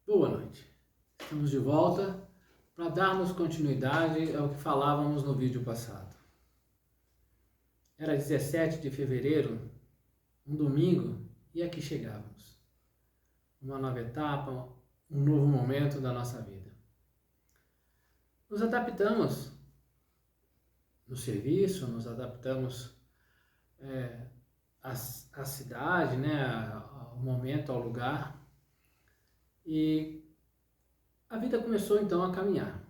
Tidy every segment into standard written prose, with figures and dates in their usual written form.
Boa noite. Estamos de volta para darmos continuidade ao que falávamos no vídeo passado. Era 17 de fevereiro, um domingo, e aqui chegávamos. Uma nova etapa, um novo momento da nossa vida. Nos adaptamos no serviço, nos adaptamos à cidade, ao momento, ao lugar. E a vida começou então a caminhar.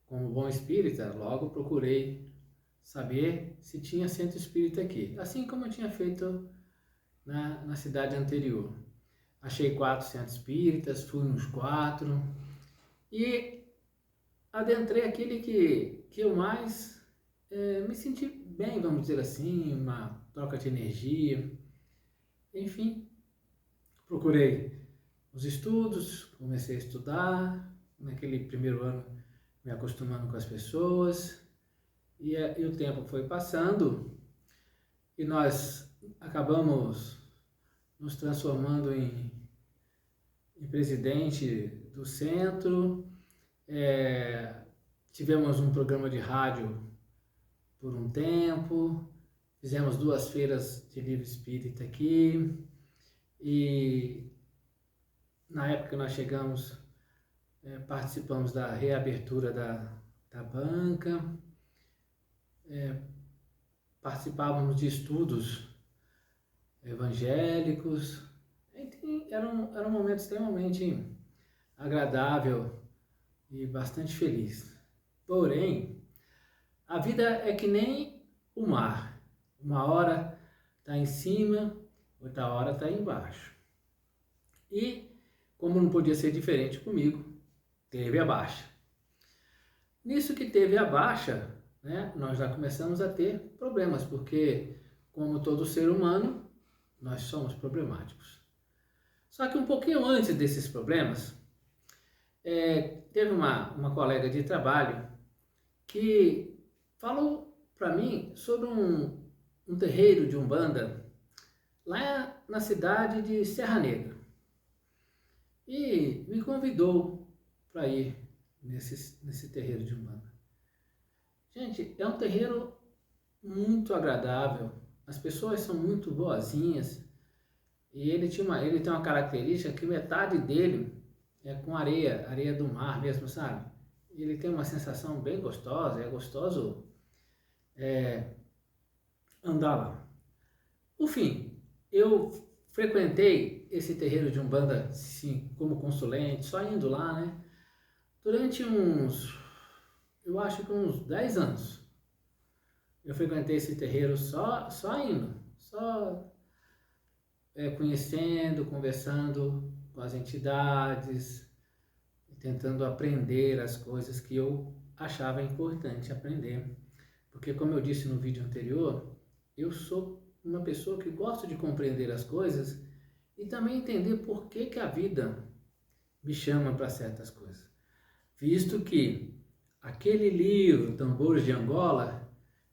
Como bom espírita, logo procurei saber se tinha centro espírita aqui, assim como eu tinha feito na cidade anterior. Achei 4 centros espíritas, fui nos 4 e adentrei aquele que eu mais me senti bem, vamos dizer assim, uma troca de energia. Enfim, procurei os estudos, comecei a estudar, naquele primeiro ano me acostumando com as pessoas, e o tempo foi passando, e nós acabamos nos transformando em presidente do centro. Tivemos um programa de rádio por um tempo, fizemos 2 feiras de livro espírita aqui, e na época que nós chegamos, participamos da reabertura da banca, participávamos de estudos evangélicos. Enfim, era um momento extremamente agradável e bastante feliz. Porém, a vida é que nem o mar. Uma hora está em cima, outra hora está embaixo. E, como não podia ser diferente comigo, teve a baixa. Nisso que teve a baixa, nós já começamos a ter problemas, porque, como todo ser humano, nós somos problemáticos. Só que um pouquinho antes desses problemas, teve uma colega de trabalho que falou para mim sobre um terreiro de Umbanda lá na cidade de Serra Negra. E me convidou para ir nesse terreiro de Umbanda. Gente, é um terreiro muito agradável, as pessoas são muito boazinhas, e ele tem uma característica que metade dele é com areia do mar mesmo, sabe? Ele tem uma sensação bem gostosa, é gostoso andar lá. Por fim, eu frequentei esse terreiro de Umbanda, sim, como consulente, só indo lá, durante eu acho que uns 10 anos. Eu frequentei esse terreiro só indo, só conhecendo, conversando com as entidades, tentando aprender as coisas que eu achava importante aprender. Porque, como eu disse no vídeo anterior, eu sou uma pessoa que gosta de compreender as coisas e também entender por que a vida me chama para certas coisas. Visto que aquele livro, Tambores de Angola,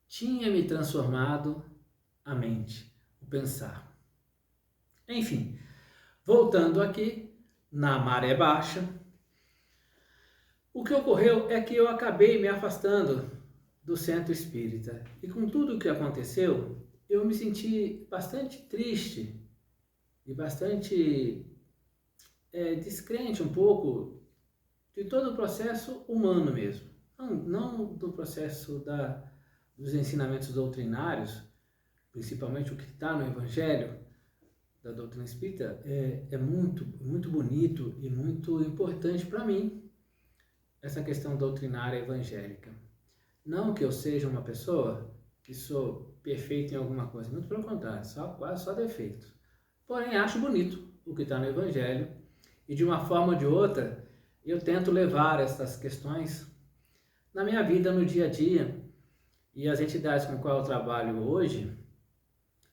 tinha me transformado a mente, o pensar. Enfim, voltando aqui, na maré baixa, o que ocorreu é que eu acabei me afastando do centro espírita. E com tudo o que aconteceu, eu me senti bastante triste e bastante descrente um pouco de todo o processo humano mesmo. Não do processo dos ensinamentos doutrinários, principalmente o que está no Evangelho da doutrina espírita, é muito, muito bonito e muito importante para mim, essa questão doutrinária evangélica. Não que eu seja uma pessoa que sou perfeito em alguma coisa, muito pelo contrário, quase só defeitos. Porém, acho bonito o que está no Evangelho e, de uma forma ou de outra, eu tento levar essas questões na minha vida, no dia a dia. E as entidades com as quais eu trabalho hoje,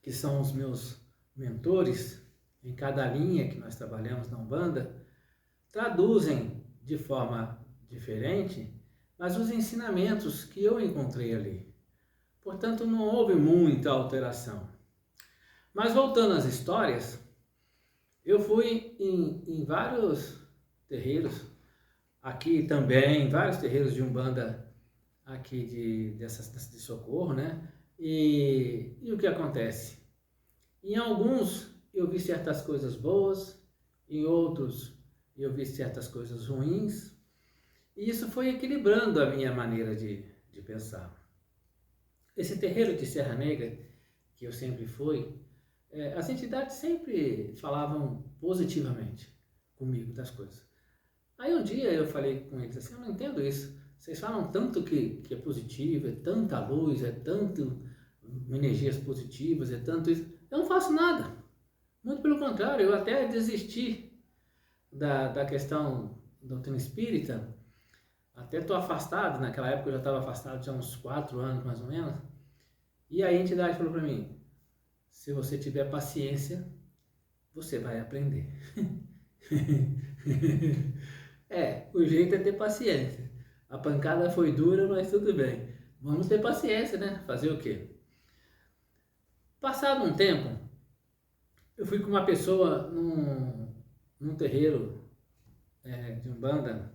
que são os meus mentores, em cada linha que nós trabalhamos na Umbanda, traduzem de forma diferente, mas os ensinamentos que eu encontrei ali. Portanto, não houve muita alteração. Mas voltando às histórias, Eu fui em vários terreiros, aqui também, vários terreiros de Umbanda aqui dessas de Socorro, né? E o que acontece? Em alguns eu vi certas coisas boas, em outros eu vi certas coisas ruins, e isso foi equilibrando a minha maneira de pensar. Esse terreiro de Serra Negra, que eu sempre fui, as entidades sempre falavam positivamente comigo das coisas. Aí um dia eu falei com eles assim, eu não entendo isso. Vocês falam tanto que é positivo, é tanta luz, é tanto energias positivas, é tanto isso. Eu não faço nada. Muito pelo contrário, eu até desisti da questão da doutrina espírita. Até estou afastado, naquela época eu já estava afastado já há uns 4 anos mais ou menos. E aí a entidade falou para mim, se você tiver paciência, você vai aprender. O jeito é ter paciência. A pancada foi dura, mas tudo bem. Vamos ter paciência, né? Fazer o quê? Passado um tempo, eu fui com uma pessoa num terreiro de Umbanda,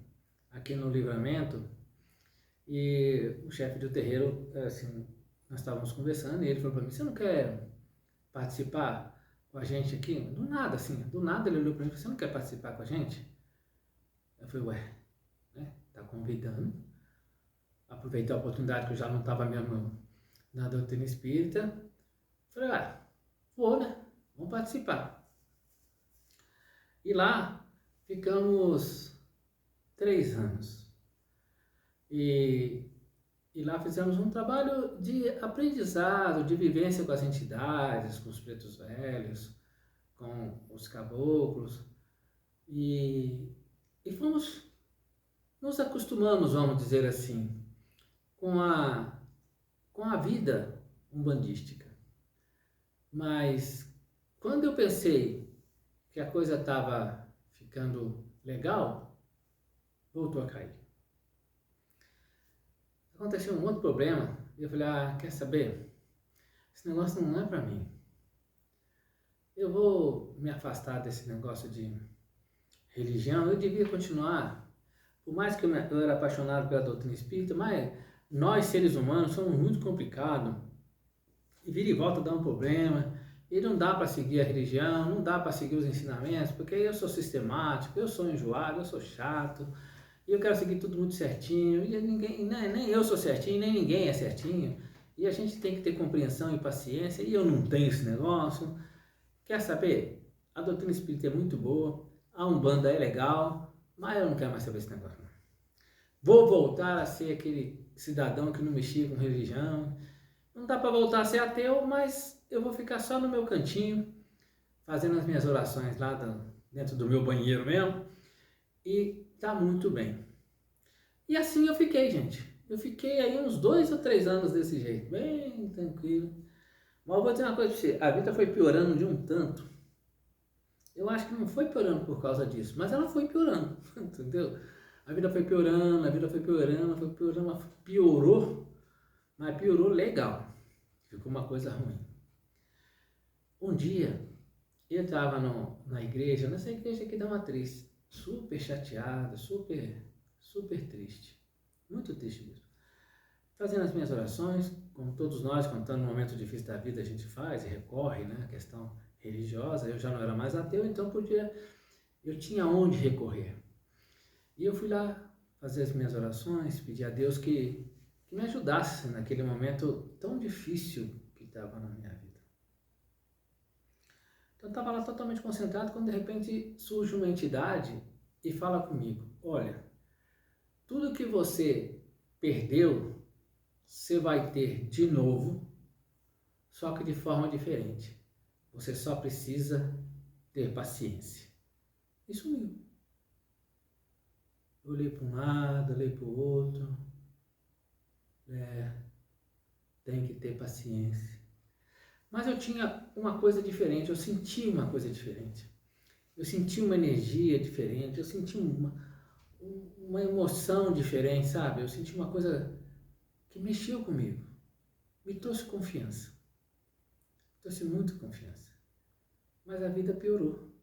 aqui no Livramento, e o chefe do terreiro, assim, nós estávamos conversando, e ele falou para mim, você não quer participar com a gente aqui? Do nada, assim, do nada ele olhou para mim e falou, você não quer participar com a gente? Eu falei, ué, né? Tá convidando. Aproveitei a oportunidade que eu já não estava mesmo na doutrina espírita. Falei, vou, né? Vamos participar. E lá ficamos 3 anos. E lá fizemos um trabalho de aprendizado, de vivência com as entidades, com os pretos velhos, com os caboclos. E fomos, nos acostumamos, vamos dizer assim, com a vida umbandística. Mas quando eu pensei que a coisa estava ficando legal, voltou a cair. Aconteceu um outro problema e eu falei, quer saber? Esse negócio não é para mim. Eu vou me afastar desse negócio de religião. Eu devia continuar, por mais que eu era apaixonado pela doutrina espírita, mas nós seres humanos somos muito complicados. E vira e volta dá um problema. E não dá para seguir a religião, não dá para seguir os ensinamentos, porque eu sou sistemático, eu sou enjoado, eu sou chato, e eu quero seguir tudo muito certinho, e ninguém, né, nem eu sou certinho, nem ninguém é certinho, e a gente tem que ter compreensão e paciência, e eu não tenho esse negócio. Quer saber? A doutrina espírita é muito boa, a Umbanda é legal, mas eu não quero mais saber esse negócio. Não. Vou voltar a ser aquele cidadão que não mexia com religião. Não dá para voltar a ser ateu, mas eu vou ficar só no meu cantinho, fazendo as minhas orações lá dentro do meu banheiro mesmo, e tá muito bem. E assim eu fiquei, gente. Eu fiquei aí uns 2 ou 3 anos desse jeito, bem tranquilo. Mas eu vou dizer uma coisa pra você, a vida foi piorando de um tanto. Eu acho que não foi piorando por causa disso, mas ela foi piorando, entendeu? A vida foi piorando, a vida foi piorando, foi piorando, piorou, mas piorou legal. Ficou uma coisa ruim. Um dia, eu estava na igreja, nessa igreja aqui da Matriz, super chateado, super triste. Muito triste mesmo. Fazendo as minhas orações, como todos nós, quando estamos num momento difícil da vida, a gente faz e recorre, né? A questão religiosa. Eu já não era mais ateu, então eu tinha onde recorrer. E eu fui lá fazer as minhas orações, pedir a Deus que me ajudasse naquele momento tão difícil que estava na minha vida. Então eu estava lá totalmente concentrado quando de repente surge uma entidade e fala comigo, olha, tudo que você perdeu, você vai ter de novo, só que de forma diferente. Você só precisa ter paciência. E sumiu. Eu olhei para um lado, olhei para o outro. Tem que ter paciência. Mas eu tinha uma coisa diferente, eu senti uma coisa diferente. Eu senti uma energia diferente, eu senti uma emoção diferente, sabe? Eu senti uma coisa que mexeu comigo. Me trouxe confiança. Trouxe muito confiança. Mas a vida piorou.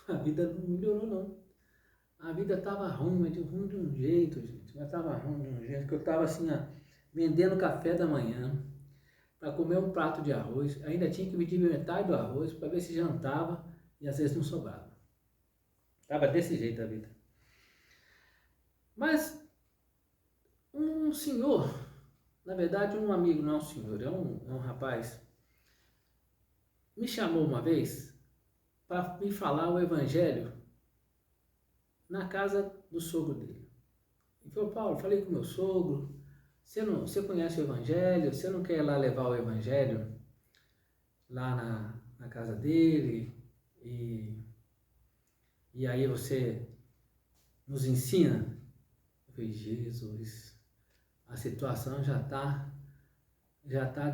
a vida não melhorou não. A vida estava ruim, mas ruim de um jeito, gente. Mas estava ruim de um jeito que eu estava assim, ó, vendendo café da manhã para comer um prato de arroz. Ainda tinha que medir metade do arroz para ver se jantava e às vezes não sobrava. Estava desse jeito a vida. Mas um senhor, na verdade um amigo, não é um senhor, é um rapaz, me chamou uma vez para me falar o evangelho na casa do sogro dele. Ele falou: Paulo, falei com meu sogro, você conhece o evangelho, você não quer ir lá levar o evangelho lá na casa dele e aí você nos ensina? Eu falei: Jesus, a situação já tá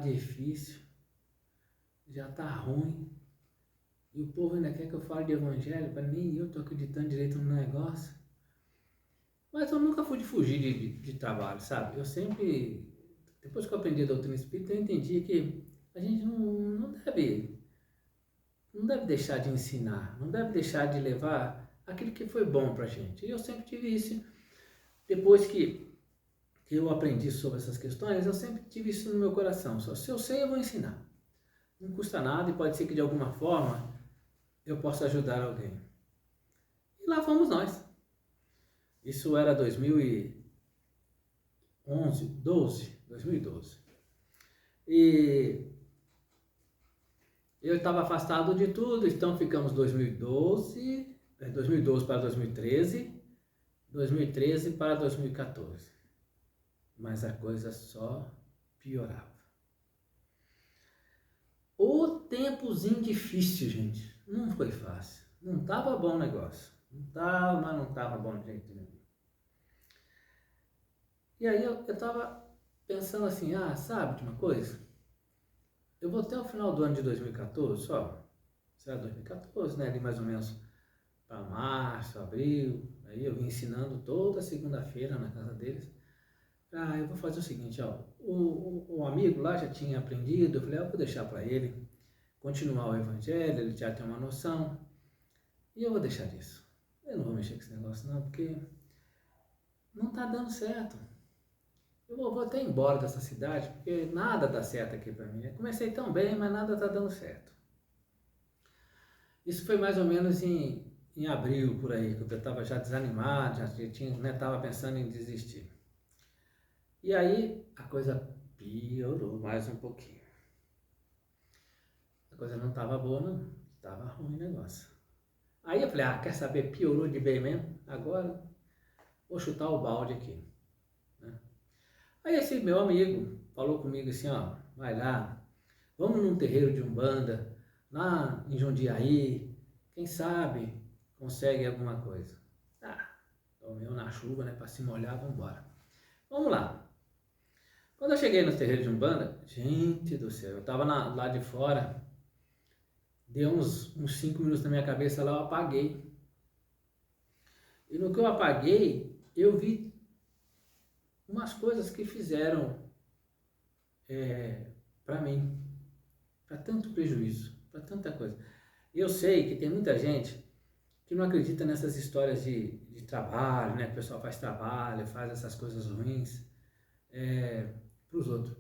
difícil, já tá ruim, e o povo ainda quer que eu fale de evangelho, para nem eu tô acreditando direito no negócio. Mas eu nunca fui de fugir de trabalho, sabe? Eu sempre, depois que eu aprendi a doutrina espírita, eu entendi que a gente não deve deixar de ensinar, não deve deixar de levar aquilo que foi bom pra gente. E eu sempre tive isso. Depois que eu aprendi sobre essas questões, eu sempre tive isso no meu coração. Só se eu sei, eu vou ensinar. Não custa nada e pode ser que de alguma forma eu possa ajudar alguém. E lá fomos nós. Isso era 2012. E eu estava afastado de tudo, então ficamos 2012 para 2013, 2013 para 2014. Mas a coisa só piorava. O tempozinho difícil, gente, não foi fácil. Não estava bom o negócio. Não estava bom de jeito nenhum. E aí eu estava pensando assim, sabe de uma coisa? Eu vou até o final do ano de 2014, só, será 2014, né, ali mais ou menos para março, abril, aí eu vim ensinando toda segunda-feira na casa deles. Eu vou fazer o seguinte, ó, o amigo lá já tinha aprendido, eu falei, eu vou deixar para ele continuar o evangelho, ele já tem uma noção, e eu vou deixar disso. Eu não vou mexer com esse negócio não, porque não tá dando certo. Eu vou até embora dessa cidade, porque nada dá certo aqui para mim. Eu comecei tão bem, mas nada tá dando certo. Isso foi mais ou menos em abril, por aí, que eu estava já desanimado, já tinha, né, tava pensando em desistir. E aí a coisa piorou mais um pouquinho. A coisa não estava boa, não. Estava ruim o negócio. Aí eu falei, quer saber, piorou de bem mesmo? Agora vou chutar o balde aqui. Né? Aí esse meu amigo falou comigo assim, ó, vai lá, vamos num terreiro de Umbanda, lá em Jundiaí, quem sabe consegue alguma coisa. Tomei na chuva, né, para se molhar, vamos embora. Vamos lá. Quando eu cheguei no terreiro de Umbanda, gente do céu, eu estava lá de fora, deu uns 5 minutos na minha cabeça lá, eu apaguei. E no que eu apaguei, eu vi umas coisas que fizeram para mim, para tanto prejuízo, para tanta coisa. Eu sei que tem muita gente que não acredita nessas histórias de trabalho, né? Que o pessoal faz trabalho, faz essas coisas ruins para os outros.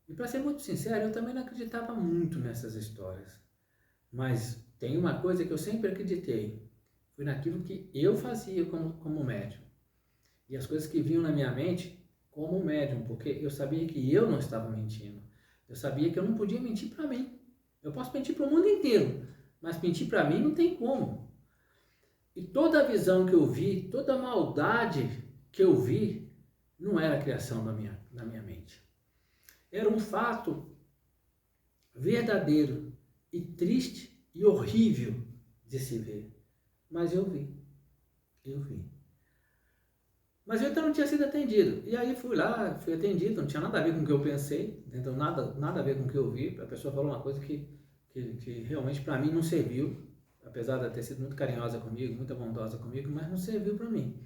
E para ser muito sincero, eu também não acreditava muito nessas histórias. Mas tem uma coisa que eu sempre acreditei, foi naquilo que eu fazia como médium. E as coisas que vinham na minha mente como médium, porque eu sabia que eu não estava mentindo. Eu sabia que eu não podia mentir para mim. Eu posso mentir para o mundo inteiro, mas mentir para mim não tem como. E toda a visão que eu vi, toda a maldade que eu vi, não era criação da minha mente. Era um fato verdadeiro e triste e horrível de se ver. Mas eu vi. Mas eu então não tinha sido atendido. E aí fui lá, fui atendido, não tinha nada a ver com o que eu pensei, então nada a ver com o que eu vi. A pessoa falou uma coisa que realmente para mim não serviu, apesar de ter sido muito carinhosa comigo, muito bondosa comigo, mas não serviu para mim.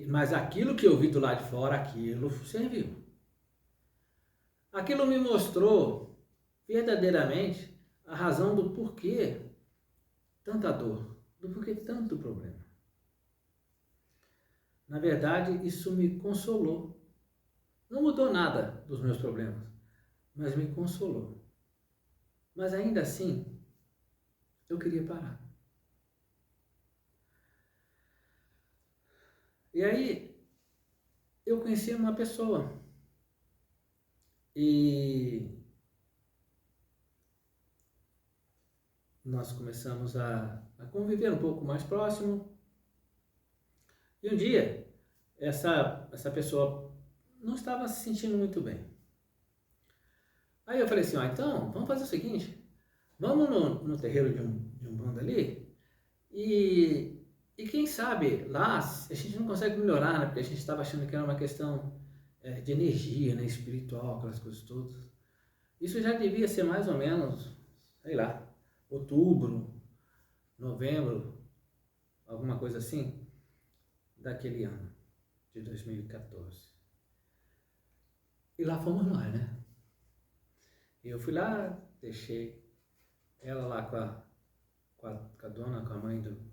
Mas aquilo que eu vi do lado de fora, aquilo serviu. Aquilo me mostrou verdadeiramente a razão do porquê tanta dor, do porquê tanto problema. Na verdade, isso me consolou. Não mudou nada dos meus problemas, mas me consolou. Mas ainda assim, eu queria parar. E aí, eu conheci uma pessoa e nós começamos a conviver um pouco mais próximo. E um dia, essa pessoa não estava se sentindo muito bem. Aí eu falei assim, então, vamos fazer o seguinte, vamos no terreiro de um bando ali e quem sabe lá a gente não consegue melhorar, né? Porque a gente estava achando que era uma questão de energia, né? Espiritual, aquelas coisas todas. Isso já devia ser mais ou menos, sei lá, outubro, novembro, alguma coisa assim, daquele ano, de 2014. E lá fomos nós, né? E eu fui lá, deixei ela lá com a dona, com a mãe do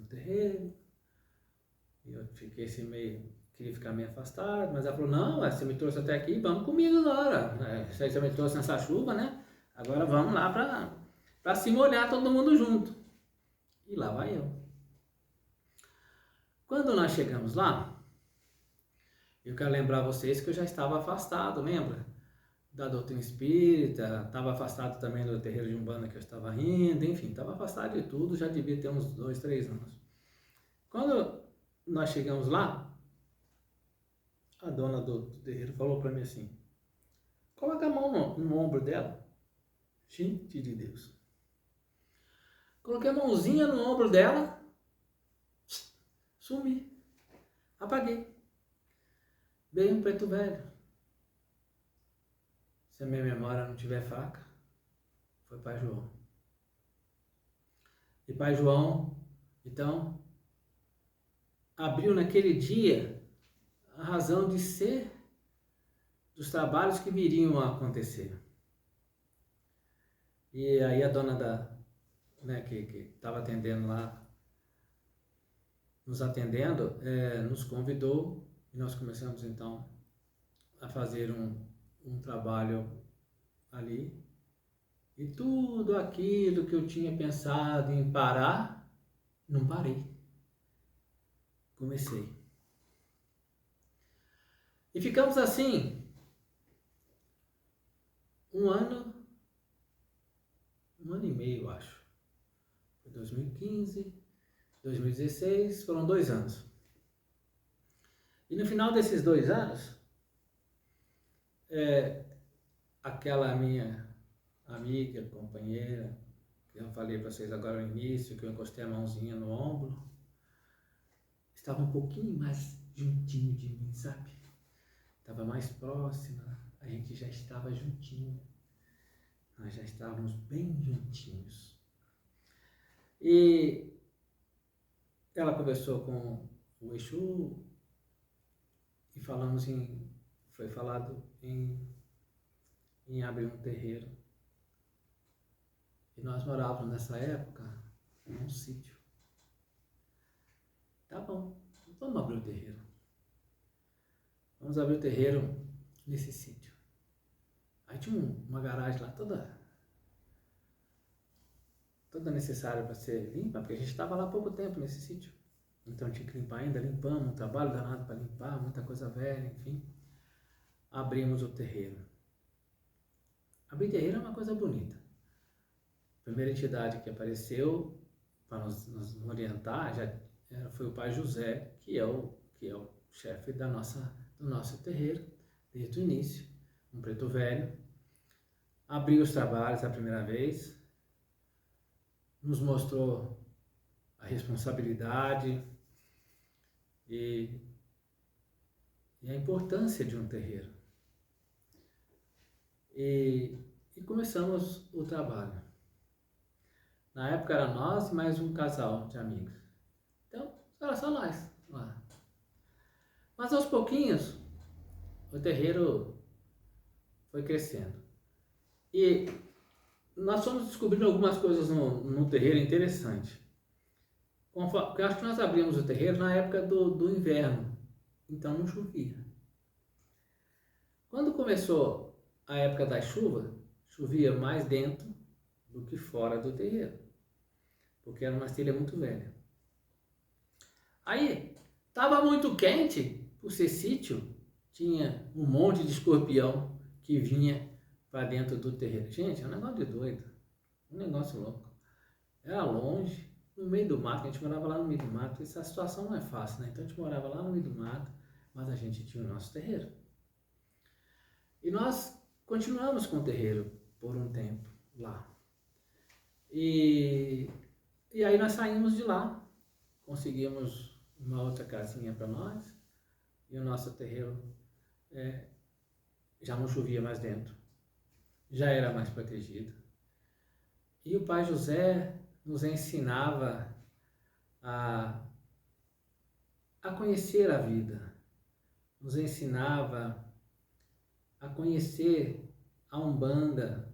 terreiro. E eu fiquei assim meio, queria ficar meio afastado, mas ela falou, não, você me trouxe até aqui, vamos comigo agora. Você me trouxe nessa chuva, né? Agora vamos lá pra se molhar todo mundo junto. E lá vai eu. Quando nós chegamos lá, eu quero lembrar vocês que eu já estava afastado, lembra? Da doutrina espírita, estava afastado também do terreiro de Umbanda que eu estava indo, enfim, estava afastado de tudo, já devia ter uns 2, 3 anos. Quando nós chegamos lá, a dona do terreiro falou para mim assim, coloca a mão no ombro dela. Gente de Deus. Coloquei a mãozinha no ombro dela, sumi, apaguei. Veio um preto velho. Se a minha memória não tiver fraca, foi Pai João. E Pai João, então, abriu naquele dia a razão de ser dos trabalhos que viriam a acontecer. E aí a dona né, que estava atendendo lá, nos atendendo, nos convidou e nós começamos então a fazer um trabalho ali. E tudo aquilo que eu tinha pensado em parar, não parei. Comecei. E ficamos assim um ano e meio, eu acho. Foi 2015, 2016, foram 2 anos. E no final desses 2 anos, aquela minha amiga, companheira, que eu falei para vocês agora no início, que eu encostei a mãozinha no ombro, estava um pouquinho mais juntinho de mim, sabe? Estava mais próxima, a gente já estava juntinho, nós já estávamos bem juntinhos. E ela conversou com o Exu e foi falado em abrir um terreiro. E nós morávamos nessa época num sítio. Tá bom, vamos abrir o terreiro. Vamos abrir o terreiro nesse sítio. Aí tinha uma garagem lá toda necessária para ser limpa, porque a gente estava lá há pouco tempo nesse sítio. Então tinha que limpar ainda, limpamos, um trabalho danado para limpar, muita coisa velha, enfim. Abrimos o terreiro. Abrir terreiro é uma coisa bonita. A primeira entidade que apareceu para nos orientar foi o Pai José, que é o chefe do nosso terreiro, desde o início, um preto velho. Abriu os trabalhos a primeira vez, nos mostrou a responsabilidade e a importância de um terreiro. E começamos o trabalho. Na época era nós e mais um casal de amigos. Então, era só nós lá. Mas aos pouquinhos, o terreiro foi crescendo. E nós fomos descobrindo algumas coisas no terreiro interessante. Porque eu acho que nós abrimos o terreiro na época do inverno, então não chovia. Quando começou a época da chuva, chovia mais dentro do que fora do terreiro, porque era uma telha muito velha. Aí, estava muito quente, por ser sítio, tinha um monte de escorpião que vinha para dentro do terreiro. Gente, é um negócio de doido, um negócio louco. Era longe, no meio do mato, a gente morava lá no meio do mato, essa situação não é fácil, né? Então a gente morava lá no meio do mato, mas a gente tinha o nosso terreiro. E nós continuamos com o terreiro por um tempo lá. E aí nós saímos de lá, conseguimos uma outra casinha para nós, e o nosso terreiro já não chovia mais dentro, já era mais protegido. E o Pai José nos ensinava a conhecer a vida, nos ensinava a conhecer a Umbanda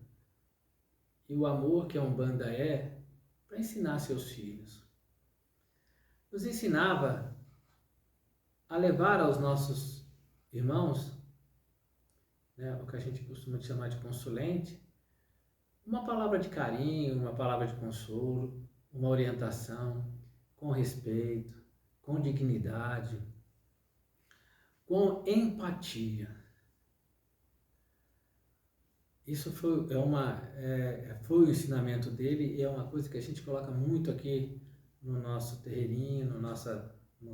e o amor que a Umbanda é para ensinar seus filhos. Nos ensinava a levar aos nossos irmãos, né, o que a gente costuma chamar de consulente, uma palavra de carinho, uma palavra de consolo, uma orientação, com respeito, com dignidade, com empatia. Isso foi o ensinamento dele e é uma coisa que a gente coloca muito aqui no nosso terreirinho, no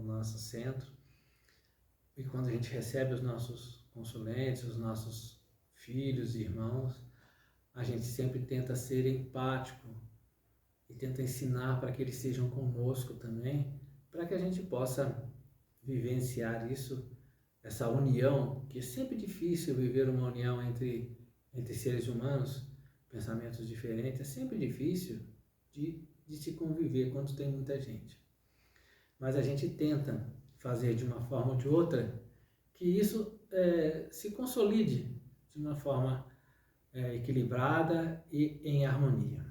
nosso centro. E quando a gente recebe os nossos consulentes, os nossos filhos e irmãos, a gente sempre tenta ser empático e tenta ensinar para que eles sejam conosco também, para que a gente possa vivenciar isso, essa união, que é sempre difícil viver uma união entre seres humanos, pensamentos diferentes, é sempre difícil de se conviver quando tem muita gente. Mas a gente tenta fazer de uma forma ou de outra que isso se consolide de uma forma equilibrada e em harmonia.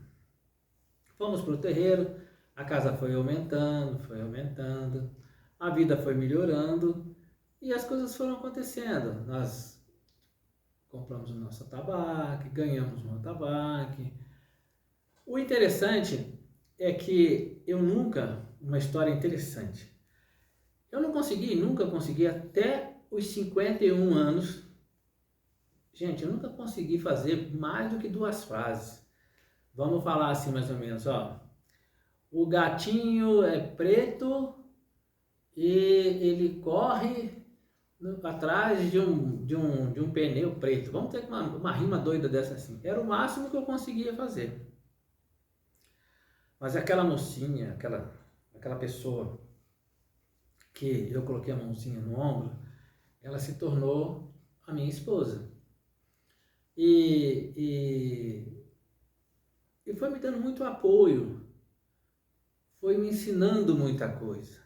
Fomos para o terreiro, a casa foi aumentando, a vida foi melhorando e as coisas foram acontecendo. Nós compramos o nosso atabaque, ganhamos um atabaque. O interessante é que uma história interessante, nunca consegui até os 51 anos, gente, eu nunca consegui fazer mais do que 2 frases. Vamos falar assim mais ou menos, ó. O gatinho é preto e ele corre atrás de um pneu preto. Vamos ter uma rima doida dessa assim. Era o máximo que eu conseguia fazer. Mas aquela mocinha, aquela pessoa que eu coloquei a mãozinha no ombro, ela se tornou a minha esposa. E foi me dando muito apoio, foi me ensinando muita coisa,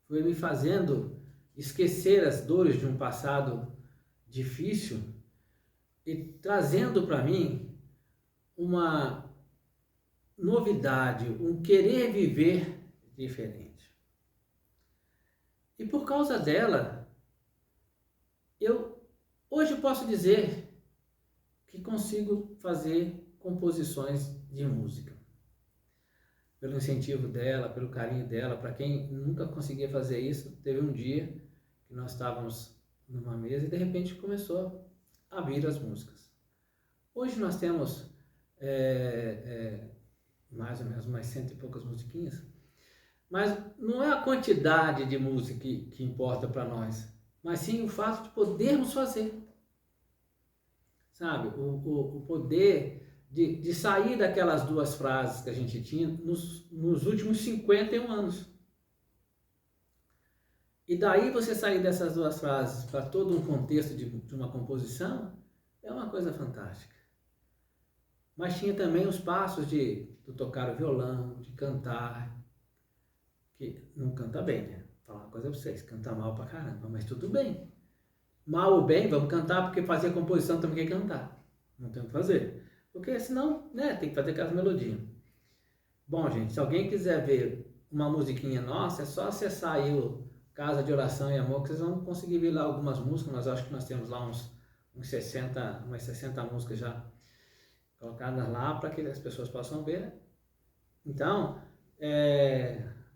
foi me fazendo esquecer as dores de um passado difícil e trazendo para mim uma novidade, um querer viver diferente. E por causa dela, eu hoje posso dizer que consigo fazer composições de música. Pelo incentivo dela, pelo carinho dela, para quem nunca conseguia fazer isso, teve um dia que nós estávamos numa mesa e de repente começou a vir as músicas. Hoje nós temos mais ou menos umas 100 e poucas musiquinhas, mas não é a quantidade de música que importa para nós, mas sim o fato de podermos fazer. Sabe, o poder de sair daquelas 2 frases que a gente tinha nos últimos 51 anos. E daí você sair dessas 2 frases para todo um contexto de uma composição é uma coisa fantástica. Mas tinha também os passos de tocar o violão, de cantar, que não canta bem, né? Vou falar uma coisa para vocês, canta mal pra caramba, mas tudo bem. Mal ou bem, vamos cantar, porque fazer composição também quer cantar. Não tem o que fazer. Porque senão, né, tem que fazer aquelas melodias. Bom, gente, se alguém quiser ver uma musiquinha nossa, é só acessar aí o Casa de Oração e Amor, que vocês vão conseguir ver lá algumas músicas. Nós acho que nós temos lá uns 60, umas 60 músicas já colocadas lá para que as pessoas possam ver. Então,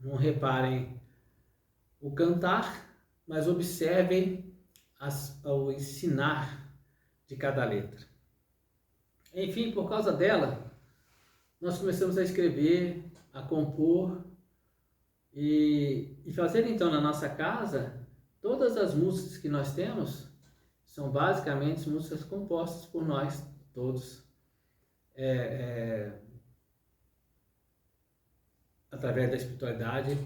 não reparem o cantar, mas observem o ensinar de cada letra. Enfim, por causa dela, nós começamos a escrever, a compor e fazer então na nossa casa, todas as músicas que nós temos são basicamente músicas compostas por nós todos, através da espiritualidade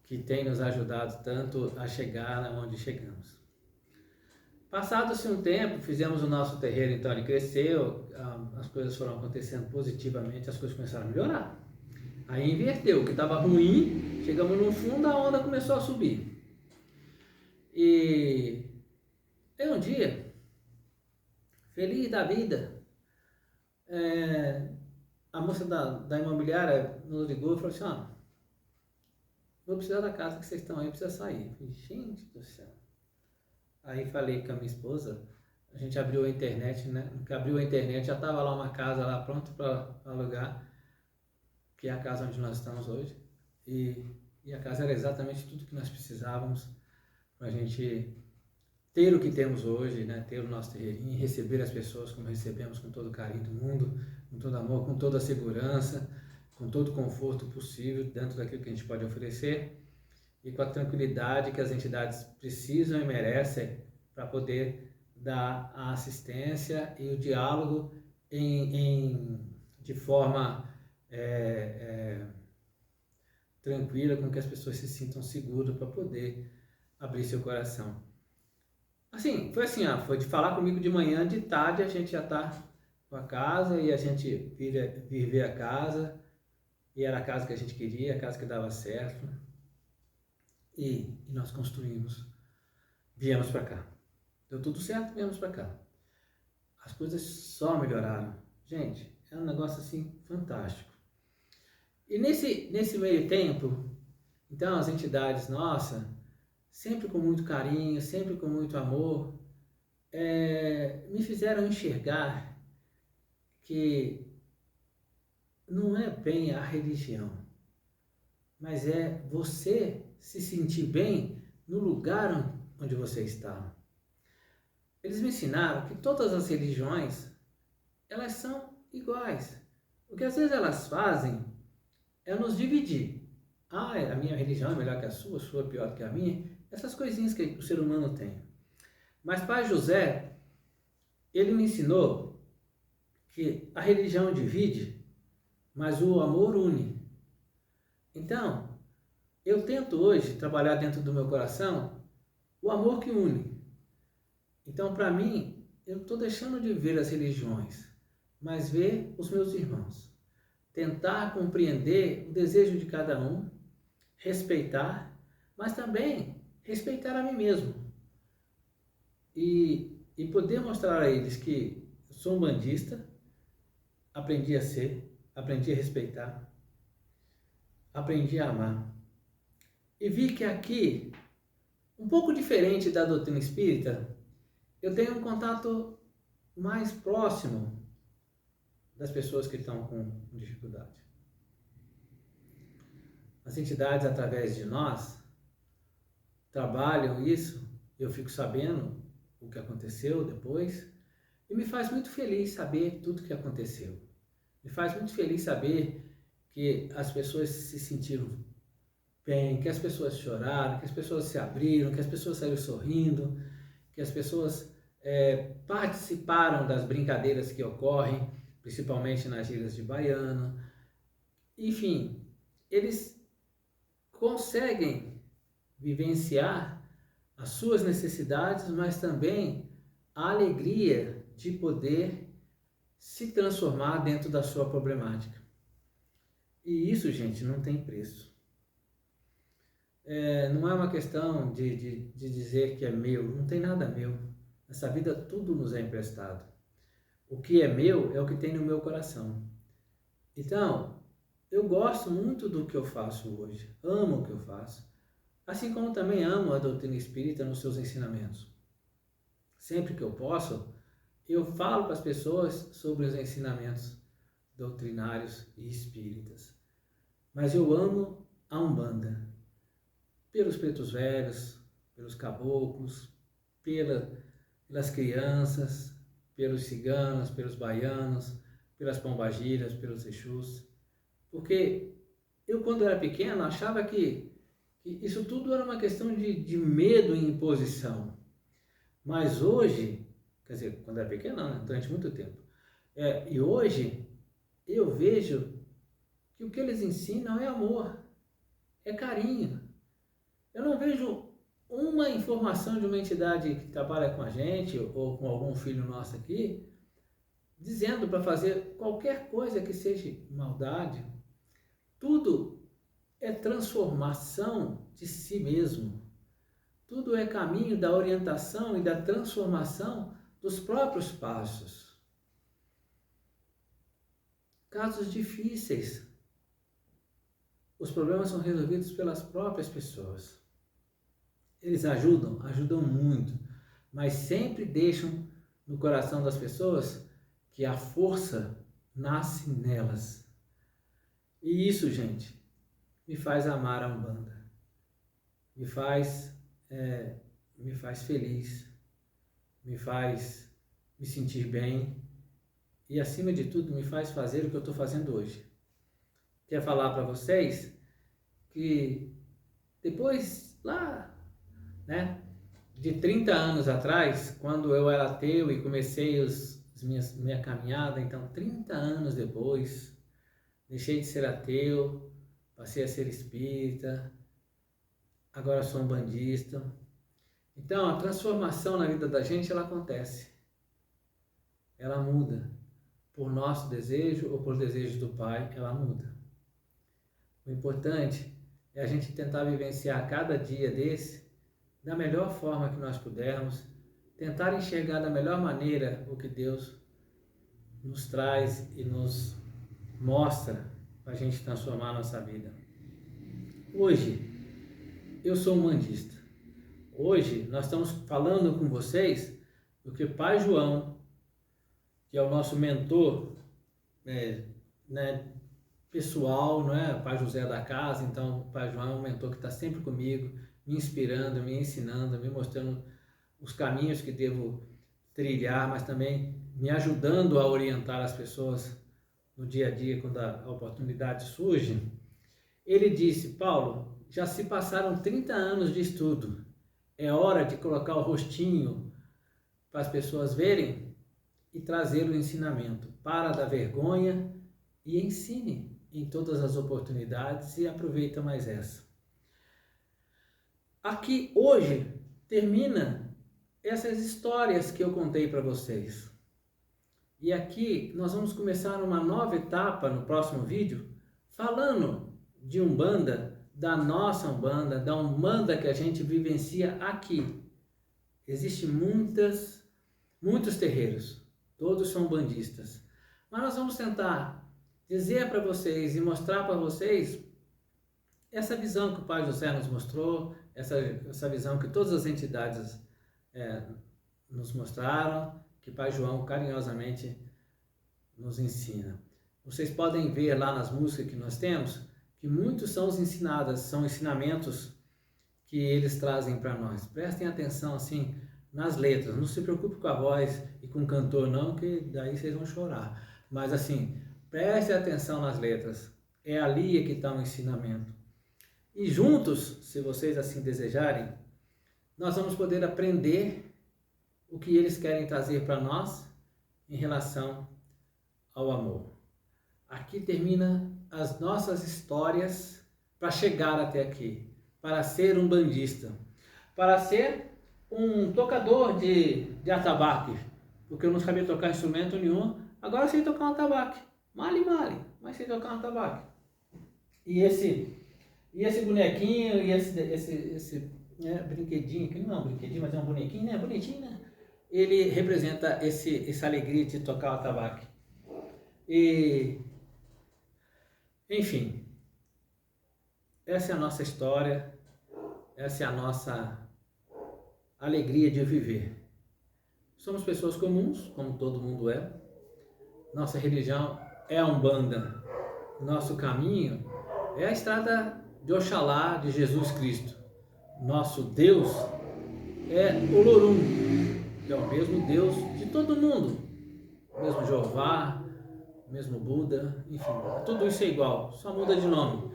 que tem nos ajudado tanto a chegar onde chegamos. Passado-se um tempo, fizemos o nosso terreiro, então ele cresceu, as coisas foram acontecendo positivamente, as coisas começaram a melhorar. Aí inverteu, o que estava ruim, chegamos no fundo, a onda começou a subir. E aí um dia, feliz da vida, a moça da imobiliária nos ligou e falou assim, ó, vou precisar da casa que vocês estão aí, precisa sair. Eu falei, gente do céu. Aí falei com a minha esposa, a gente abriu a internet, né? No que abriu a internet, já estava lá uma casa lá pronta para alugar, que é a casa onde nós estamos hoje. E a casa era exatamente tudo que nós precisávamos para a gente ter o que temos hoje, né? Ter o nosso terreirinho, receber as pessoas como recebemos, com todo o carinho do mundo, com todo amor, com toda a segurança, com todo o conforto possível dentro daquilo que a gente pode oferecer e com a tranquilidade que as entidades precisam e merecem para poder dar a assistência e o diálogo de forma tranquila, com que as pessoas se sintam seguras para poder abrir seu coração. Assim, foi assim, foi de falar comigo de manhã, de tarde a gente já está com a casa e a gente viver a casa, e era a casa que a gente queria, a casa que dava certo, e nós construímos, viemos para cá. Deu tudo certo, viemos para cá. As coisas só melhoraram. Gente, é um negócio assim fantástico. E nesse meio tempo, então as entidades nossas, sempre com muito carinho, sempre com muito amor, me fizeram enxergar que não é bem a religião, mas é você se sentir bem no lugar onde você está. Eles me ensinaram que todas as religiões, elas são iguais. O que às vezes elas fazem é nos dividir. A minha religião é melhor que a sua é pior que a minha. Essas coisinhas que o ser humano tem. Mas Pai José, ele me ensinou que a religião divide, mas o amor une. Então, eu tento hoje trabalhar dentro do meu coração o amor que une. Então, para mim, eu estou deixando de ver as religiões, mas ver os meus irmãos. Tentar compreender o desejo de cada um, respeitar, mas também respeitar a mim mesmo. E poder mostrar a eles que eu sou um bandista, aprendi a ser, aprendi a respeitar, aprendi a amar. E vi que aqui, um pouco diferente da doutrina espírita, eu tenho um contato mais próximo das pessoas que estão com dificuldade. As entidades, através de nós, trabalham isso, eu fico sabendo o que aconteceu depois, e me faz muito feliz saber tudo o que aconteceu. Me faz muito feliz saber que as pessoas se sentiram bem, que as pessoas choraram, que as pessoas se abriram, que as pessoas saíram sorrindo, que as pessoas participaram das brincadeiras que ocorrem, principalmente nas gírias de baiano. Enfim, eles conseguem vivenciar as suas necessidades, mas também a alegria de poder se transformar dentro da sua problemática. E isso, gente, não tem preço. Não é uma questão de dizer que é meu, não tem nada meu. Nessa vida tudo nos é emprestado. O que é meu é o que tem no meu coração. Então, eu gosto muito do que eu faço hoje, amo o que eu faço, assim como também amo a doutrina espírita nos seus ensinamentos. Sempre que eu posso, eu falo para as pessoas sobre os ensinamentos doutrinários e espíritas. Mas eu amo a Umbanda, pelos pretos velhos, pelos caboclos, pelas crianças, pelos ciganos, pelos baianos, pelas pombagiras, pelos exus. Porque eu, quando era pequeno, achava que isso tudo era uma questão de medo e imposição. Mas hoje, quer dizer, quando era pequeno não, né? Durante muito tempo. E hoje eu vejo que o que eles ensinam é amor, é carinho. Eu não vejo uma informação de uma entidade que trabalha com a gente ou com algum filho nosso aqui, dizendo para fazer qualquer coisa que seja maldade. Tudo é transformação de si mesmo. Tudo é caminho da orientação e da transformação dos próprios passos. Casos difíceis. Os problemas são resolvidos pelas próprias pessoas. Eles ajudam muito, mas sempre deixam no coração das pessoas que a força nasce nelas. E isso, gente, me faz amar a Umbanda, me faz feliz, me faz me sentir bem e, acima de tudo, me faz fazer o que eu estou fazendo hoje. Quero falar para vocês que depois, lá, né, de 30 anos atrás, quando eu era ateu e comecei minha caminhada, então 30 anos depois, deixei de ser ateu, passei a ser espírita, agora sou umbandista. Então, a transformação na vida da gente, ela acontece. Ela muda. Por nosso desejo ou por desejo do Pai, ela muda. O importante é a gente tentar vivenciar cada dia desse da melhor forma que nós pudermos, tentar enxergar da melhor maneira o que Deus nos traz e nos mostra para a gente transformar a nossa vida. Hoje, eu sou umbandista. Hoje, nós estamos falando com vocês do que Pai João, que é o nosso mentor, pessoal, não é? Pai José da casa, então o Pai João é um mentor que está sempre comigo, me inspirando, me ensinando, me mostrando os caminhos que devo trilhar, mas também me ajudando a orientar as pessoas no dia a dia, quando a oportunidade surge. Ele disse: Paulo, já se passaram 30 anos de estudo, é hora de colocar o rostinho para as pessoas verem e trazer o ensinamento. Para da vergonha e ensine em todas as oportunidades e aproveita mais essa. Aqui hoje termina essas histórias que eu contei para vocês. E aqui nós vamos começar uma nova etapa no próximo vídeo, falando de Umbanda, da nossa Umbanda, da Umbanda que a gente vivencia aqui. Existem muitos terreiros, todos são umbandistas. Mas nós vamos tentar dizer para vocês e mostrar para vocês essa visão que o Pai José nos mostrou, essa visão que todas as entidades nos mostraram, que Pai João carinhosamente nos ensina. Vocês podem ver lá nas músicas que nós temos, que muitos são são ensinamentos que eles trazem para nós. Prestem atenção assim nas letras, não se preocupe com a voz e com o cantor não, que daí vocês vão chorar. Mas assim, prestem atenção nas letras, é ali que está o ensinamento. E juntos, se vocês assim desejarem, nós vamos poder aprender o que eles querem trazer para nós em relação ao amor. Aqui termina as nossas histórias para chegar até aqui, para ser um bandista, para ser um tocador de atabaque, porque eu não sabia tocar instrumento nenhum, agora eu sei tocar um atabaque, male, mas sei tocar um atabaque. E esse bonequinho, e esse brinquedinho, que não é um brinquedinho, mas é um bonequinho, né? Bonitinho, né? ele representa essa alegria de tocar o atabaque. E, enfim, essa é a nossa história, essa é a nossa alegria de viver. Somos pessoas comuns, como todo mundo é. Nossa religião é a Umbanda. Nosso caminho é a estrada de Oxalá, de Jesus Cristo. Nosso Deus é o Lorum, que é o mesmo Deus de todo mundo. O mesmo Jeová, o mesmo Buda, enfim, tudo isso é igual, só muda de nome.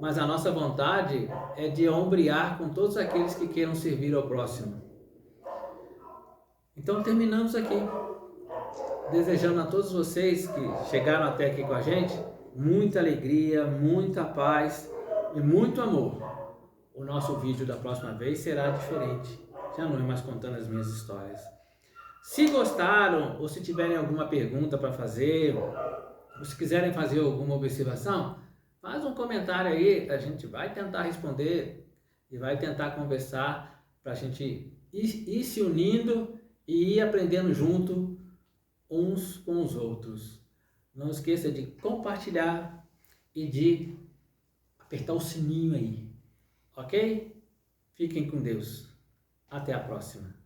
Mas a nossa vontade é de ombrear com todos aqueles que queiram servir ao próximo. Então terminamos aqui, desejando a todos vocês que chegaram até aqui com a gente, muita alegria, muita paz e muito amor. O nosso vídeo da próxima vez será diferente, já não é mais contando as minhas histórias. Se gostaram, ou se tiverem alguma pergunta para fazer, ou se quiserem fazer alguma observação, faz um comentário aí, a gente vai tentar responder e vai tentar conversar para a gente ir se unindo e ir aprendendo junto uns com os outros. Não esqueça de compartilhar e de apertar o sininho aí, ok? Fiquem com Deus. Até a próxima.